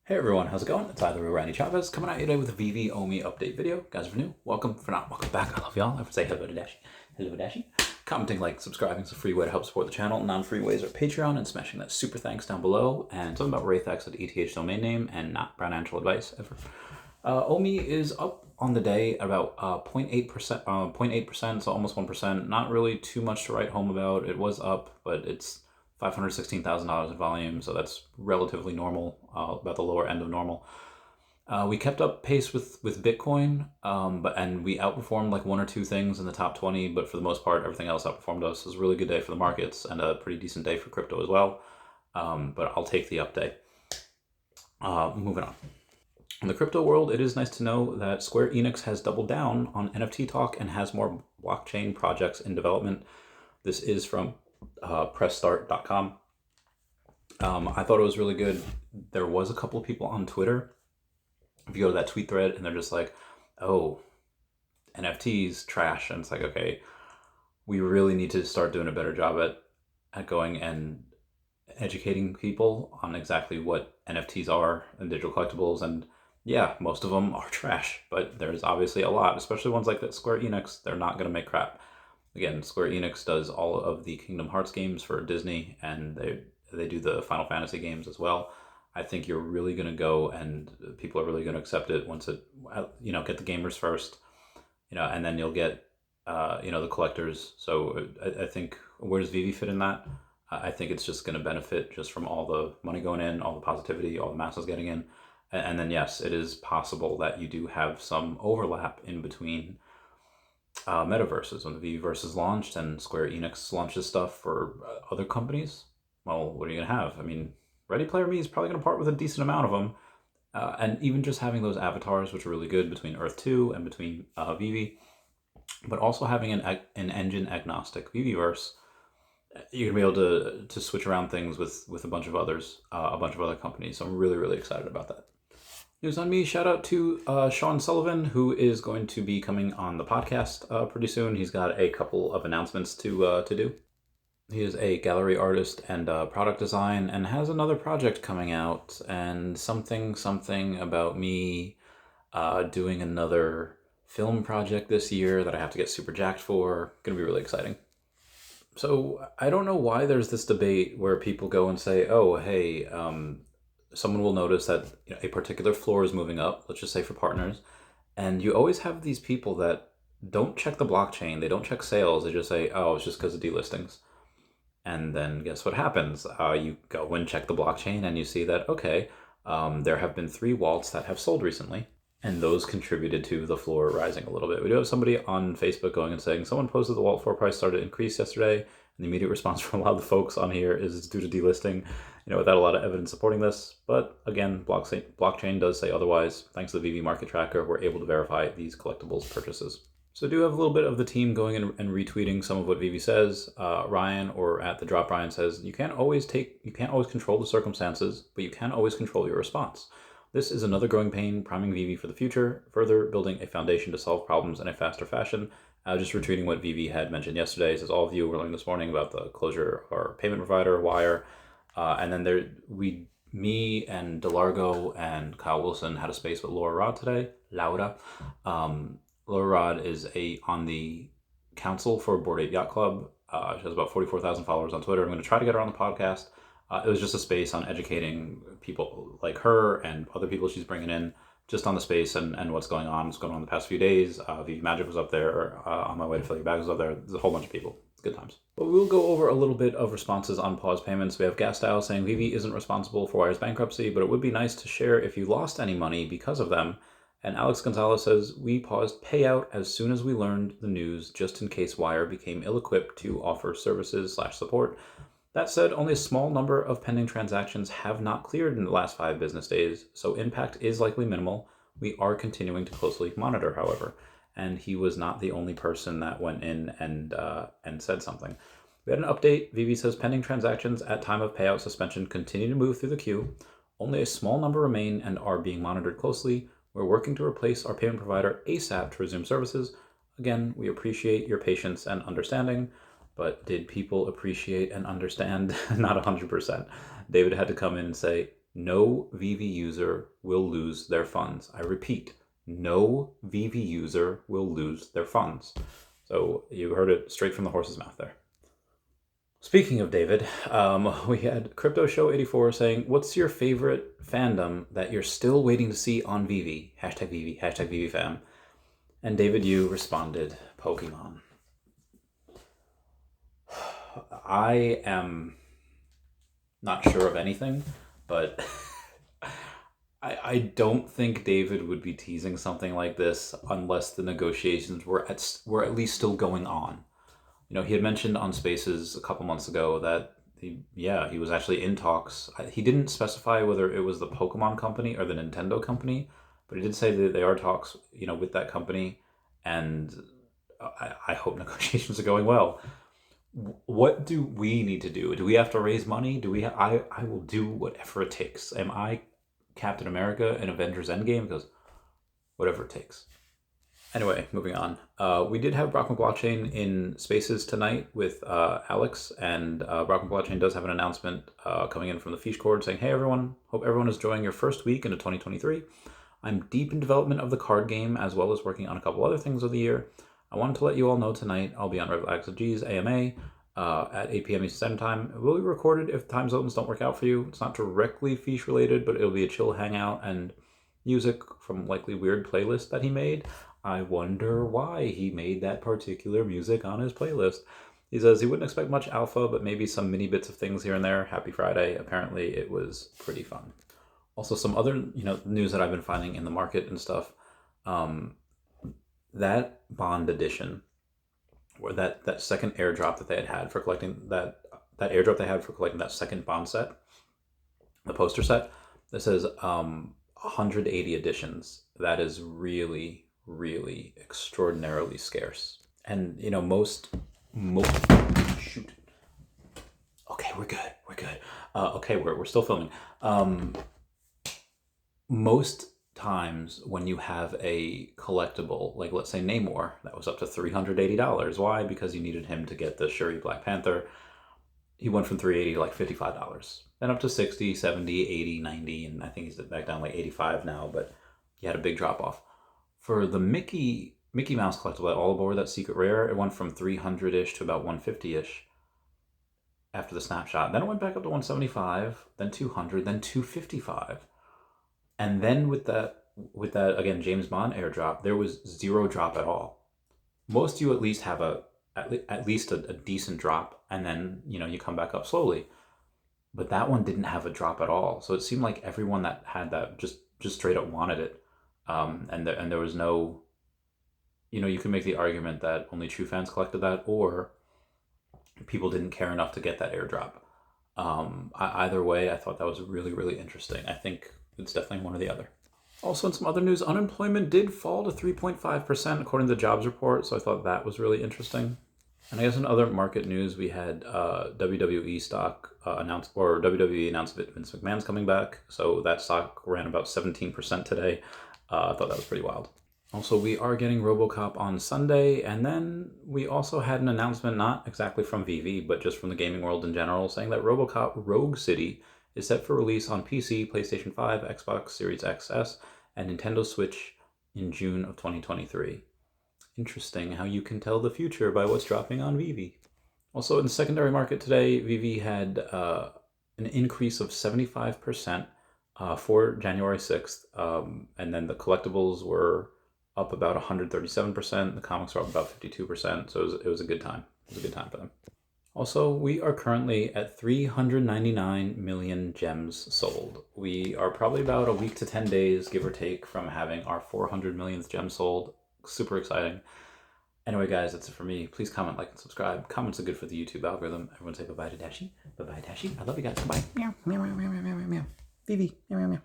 Hey everyone, how's it going? It's either Randy Chavez coming at you today with a Veve Omi update video. Guys, if you're new, welcome. If you're not, welcome back. I love y'all. I would say hello to Dashi. Hello, Dashi. Commenting, like, subscribing is a free way to help support the channel. Non-free ways are Patreon and smashing that super thanks down below. And something about Wraithax at ETH domain name and not financial advice ever. Omi is up on the day about 0.8%, 0.8%, so almost 1%. Not really too much to write home about. It was up, but it's $516,000 in volume, so that's relatively normal, about the lower end of normal. We kept up pace with Bitcoin, and we outperformed like one or two things in the top 20, but for the most part, everything else outperformed us. It was a really good day for the markets and a pretty decent day for crypto as well, but I'll take the up day. Moving on. In the crypto world, it is nice to know that Square Enix has doubled down on NFT talk and has more blockchain projects in development. This is from pressstart.com. I thought it was really good. There was a couple of people on Twitter, if you go to that tweet thread, and they're just like, oh, NFTs, trash. And it's like, okay, we really need to start doing a better job at going and educating people on exactly what NFTs are and digital collectibles. And yeah, most of them are trash, but there's obviously a lot, especially ones like that Square Enix. They're not going to make crap. Again, Square Enix does all of the Kingdom Hearts games for Disney, and they do the Final Fantasy games as well. I think you're really going to go, and people are really going to accept it once it, get the gamers first, and then you'll get, the collectors. So I think, where does Veve fit in that? I think it's just going to benefit just from all the money going in, all the positivity, all the masses getting in. And then, yes, it is possible that you do have some overlap in between metaverses. When the Veveverse is launched and Square Enix launches stuff for other companies, well, what are you going to have? I mean, Ready Player Me is probably going to part with a decent amount of them. And even just having those avatars, which are really good between Earth 2 and between Veve, but also having an engine agnostic Veveverse, you're going to be able to switch around things with a bunch of others, a bunch of other companies. So I'm really, really excited about that. News on me. Shout out to Sean Sullivan, who is going to be coming on the podcast pretty soon. He's got a couple of announcements to do. He is a gallery artist and product design, and has another project coming out, and something about me doing another film project this year that I have to get super jacked for. Gonna be really exciting. So I don't know why there's this debate where people go and say, oh, hey, someone will notice that a particular floor is moving up, let's just say for partners, and you always have these people that don't check the blockchain, they don't check sales, they just say, oh, it's just because of delistings. And then guess what happens? You go and check the blockchain and you see that, okay, there have been 3 wallets that have sold recently, and those contributed to the floor rising a little bit. We do have somebody on Facebook going and saying, someone posted the wallet floor price started to increase yesterday, and the immediate response from a lot of the folks on here is it's due to delisting, without a lot of evidence supporting this. But again, blockchain does say otherwise. Thanks to the Veve market tracker, we're able to verify these collectibles purchases. So I do have a little bit of the team going and retweeting some of what Veve says. Ryan, or at the drop Ryan, says, you can't always control the circumstances, but you can always control your response. This is another growing pain, priming Veve for the future, further building a foundation to solve problems in a faster fashion. Just retweeting what Veve had mentioned yesterday. It says, all of you were learning this morning about the closure of our payment provider, Wire. And then me and DeLargo and Kyle Willson had a space with Laura Rod today. Laura. Laura Rod is on the council for Bored Ape Yacht Club. She has about 44,000 followers on Twitter. I'm going to try to get her on the podcast. It was just a space on educating people like her and other people she's bringing in just on the space and what's going on the past few days. Veve Magic was up there. On my way to fill your bags was up there. There's a whole bunch of people. It's good times. But we'll go over a little bit of responses on pause payments. We have Gas Style saying Veve isn't responsible for Wire's bankruptcy, but it would be nice to share if you lost any money because of them. And Alex Gonzalez says, we paused payout as soon as we learned the news, just in case Wire became ill-equipped to offer services/support. That said, only a small number of pending transactions have not cleared in the last 5 business days, so impact is likely minimal. We are continuing to closely monitor, however. And he was not the only person that went in and said something. We had an update. Veve says pending transactions at time of payout suspension continue to move through the queue. Only a small number remain and are being monitored closely. We're working to replace our payment provider ASAP to resume services. Again, we appreciate your patience and understanding. But did people appreciate and understand? Not 100%. David had to come in and say, No Veve user will lose their funds. I repeat, no Veve user will lose their funds. So you heard it straight from the horse's mouth there. Speaking of David, we had Crypto Show 84 saying, what's your favorite fandom that you're still waiting to see on Veve? Hashtag Veve, hashtag Veve fam. And David, you responded, Pokemon. I am not sure of anything, but I don't think David would be teasing something like this unless the negotiations were at least still going on. You know, he had mentioned on Spaces a couple months ago that he was actually in talks. He didn't specify whether it was the Pokemon company or the Nintendo company, but he did say that they are talks, you know, with that company, and I hope negotiations are going well. What do we need to do? Do we have to raise money? I will do whatever it takes. Am I Captain America in Avengers Endgame? Because whatever it takes. Anyway, moving on. We did have Brockman Blockchain in Spaces tonight with Alex, and Brockman Blockchain does have an announcement coming in from the Feesh Cord saying, hey everyone, hope everyone is enjoying your first week into 2023. I'm deep in development of the card game as well as working on a couple other things of the year. I wanted to let you all know tonight I'll be on RevXG's AMA at 8 p.m. Eastern Standard Time. It will be recorded if time zones don't work out for you. It's not directly Feesh related, but it'll be a chill hangout and music from likely weird playlist that he made. I wonder why he made that particular music on his playlist. He says he wouldn't expect much alpha, but maybe some mini bits of things here and there. Happy Friday. Apparently it was pretty fun. Also, some other news that I've been finding in the market and stuff. That bond edition, or that second airdrop that they had for collecting that airdrop they had for collecting that second bond set, the poster set, that says 180 editions. That is really, really extraordinarily scarce. And most shoot. Okay, we're good. Okay, we're still filming. Most times when you have a collectible, like let's say Namor, that was up to $380. Why? Because you needed him to get the Shuri Black Panther. He went from $380 to like $55. Then up to 60, 70, 80, 90, and I think he's back down like 85 now, but he had a big drop off. For the Mickey Mouse collectible at All Aboard, that secret rare, it went from 300-ish to about 150-ish after the snapshot. Then it went back up to 175, then 200, then 255. And then with that again, James Bond airdrop, there was zero drop at all. Most you at least have at least a decent drop, and then you come back up slowly. But that one didn't have a drop at all. So it seemed like everyone that had that just straight up wanted it. And there was no, you can make the argument that only true fans collected that, or people didn't care enough to get that airdrop. Either way, I thought that was really, really interesting. I think it's definitely one or the other. Also, in some other news, unemployment did fall to 3.5% according to the jobs report, so I thought that was really interesting. And I guess in other market news, we had WWE stock announced, or WWE announced that Vince McMahon's coming back, so that stock ran about 17% today. I thought that was pretty wild. Also, we are getting RoboCop on Sunday, and then we also had an announcement, not exactly from Veve, but just from the gaming world in general, saying that RoboCop Rogue City is set for release on PC, PlayStation 5, Xbox Series XS, and Nintendo Switch in June of 2023. Interesting how you can tell the future by what's dropping on Veve. Also, in the secondary market today, Veve had an increase of 75% for January 6th, and then the collectibles were up about 137%, the comics were up about 52%, so it was a good time. It was a good time for them. Also, we are currently at 399 million gems sold. We are probably about a week to 10 days, give or take, from having our 400 millionth gem sold. Super exciting. Anyway, guys, that's it for me. Please comment, like, and subscribe. Comments are good for the YouTube algorithm. Everyone say bye-bye to Dashi. Bye-bye, Dashi. I love you guys. Bye. Meow, meow, meow, meow, meow, meow, meow. Veve. Meow, meow, meow.